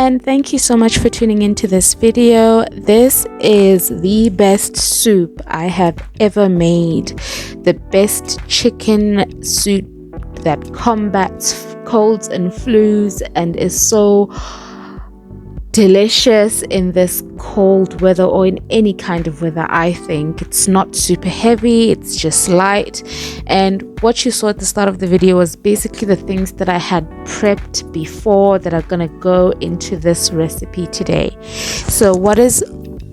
and thank you so much for tuning into this video. This is the best soup I have ever made. The best chicken soup that combats colds and flus and is so delicious in this cold weather or in any kind of weather. I think it's not super heavy, it's just light, and what you saw at the start of the video was basically the things that I had prepped before that are gonna go into this recipe today. So what is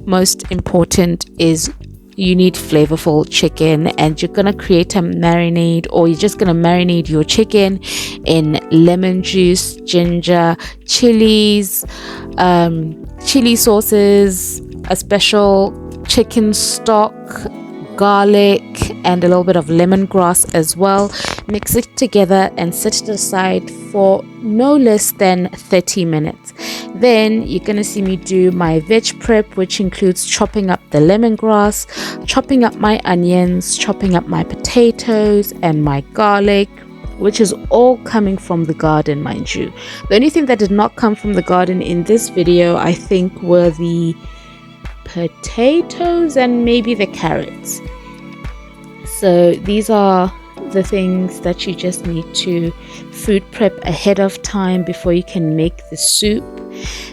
most important is you need flavorful chicken, and you're gonna create a marinade, or you're just gonna marinate your chicken in lemon juice, ginger, chilies, chili sauces, a special chicken stock, garlic, and a little bit of lemongrass as well. Mix it together and set it aside for no less than 30 minutes. Then you're gonna see me do my veg prep, which includes chopping up the lemongrass, chopping up my onions, chopping up my potatoes and my garlic, which is all coming from the garden, mind you. The only thing that did not come from the garden in this video, I think, were the potatoes and maybe the carrots. So these are the things that you just need to food prep ahead of time before you can make the soup.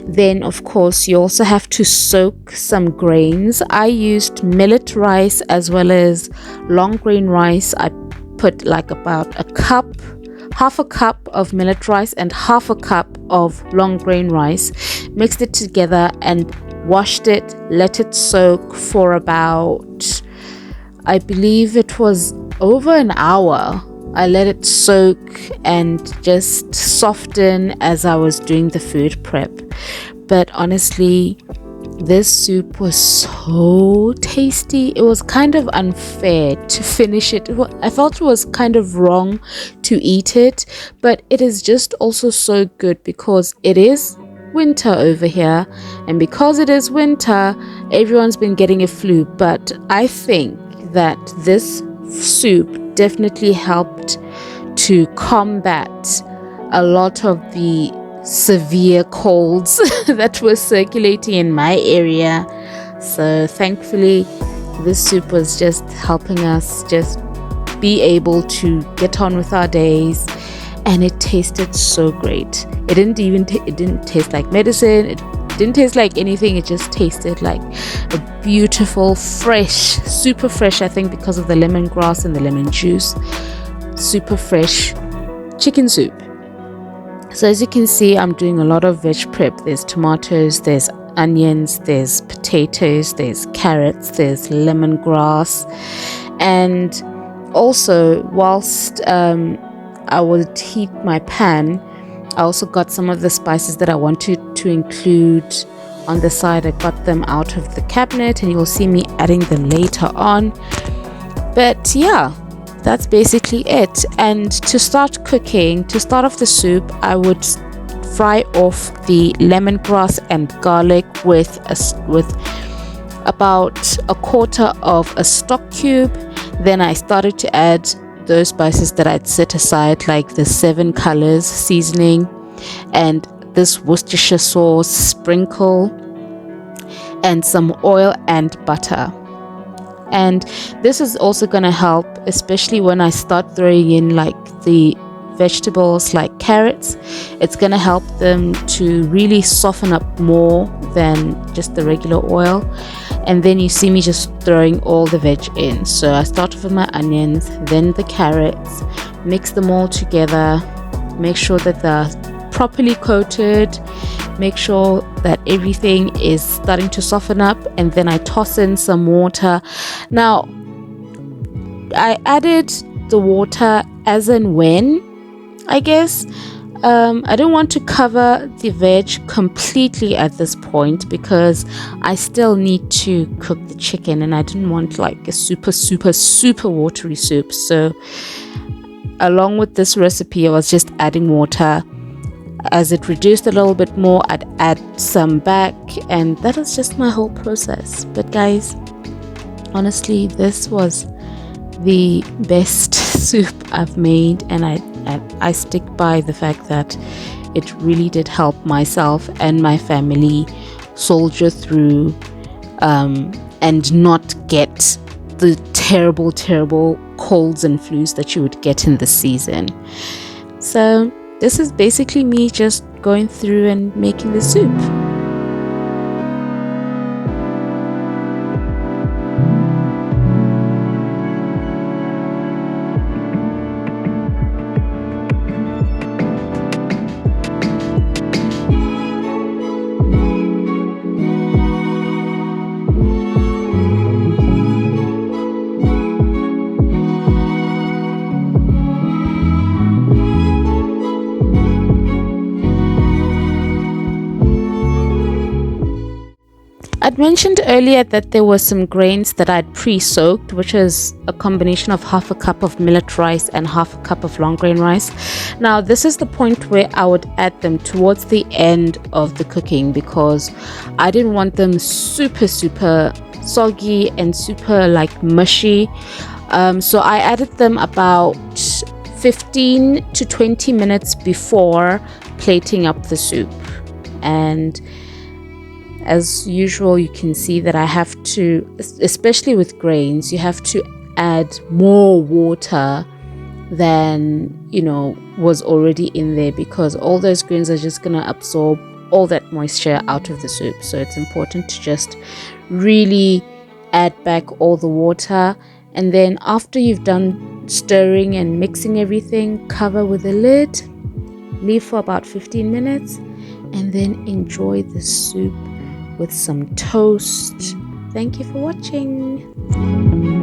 Then of course you also have to soak some grains. I used millet rice as well as long grain rice. I put like about half a cup of millet rice and half a cup of long grain rice, mixed it together and washed it, let it soak for about, I believe it was over an hour. I let it soak and just soften as I was doing the food prep. But honestly, this soup was so tasty. It was kind of unfair to finish it. I felt it was kind of wrong to eat it, but it is just also so good because it is winter over here, and because it is winter, everyone's been getting a flu. But I think that this soup definitely helped to combat a lot of the severe colds that were circulating in my area. So thankfully this soup was just helping us just be able to get on with our days, and it tasted so great. It didn't taste like medicine, it didn't taste like anything. It just tasted like a beautiful, fresh, super fresh, I think because of the lemongrass and the lemon juice, super fresh chicken soup. So as you can see, I'm doing a lot of veg prep. There's tomatoes, there's onions, there's potatoes, there's carrots, there's lemongrass, and also whilst I would heat my pan, I also got some of the spices that I wanted to include on the side. I got them out of the cabinet and you'll see me adding them later on. But yeah, that's basically it. And to start cooking, to start off the soup, I would fry off the lemongrass and garlic with about a quarter of a stock cube. Then I started to add those spices that I'd set aside, like the 7 colors seasoning and this Worcestershire sauce sprinkle and some oil and butter. And this is also going to help, especially when I start throwing in like the vegetables like carrots. It's going to help them to really soften up more than just the regular oil. And then you see me just throwing all the veg in. So I start off with my onions, then the carrots, mix them all together, make sure that they're properly coated, make sure that everything is starting to soften up, and then I toss in some water. Now I added the water as and when, I guess. I don't want to cover the veg completely at this point because I still need to cook the chicken, and I didn't want like a super watery soup. So along with this recipe, I was just adding water. As it reduced a little bit more, I'd add some back, and that was just my whole process. But guys, honestly, this was the best soup I've made, and I stick by the fact that it really did help myself and my family soldier through and not get the terrible colds and flus that you would get in the season. So this is basically me just going through and making the soup. I'd mentioned earlier that there were some grains that I'd pre-soaked, which is a combination of half a cup of millet rice and half a cup of long grain rice. Now this is the point where I would add them towards the end of the cooking, because I didn't want them super soggy and super like mushy. So I added them about 15 to 20 minutes before plating up the soup. And as usual, you can see that I have to, especially with grains, you have to add more water than, was already in there, because all those grains are just going to absorb all that moisture out of the soup. So it's important to just really add back all the water. And then after you've done stirring and mixing everything, cover with a lid, leave for about 15 minutes, and then enjoy the soup with some toast. Thank you for watching.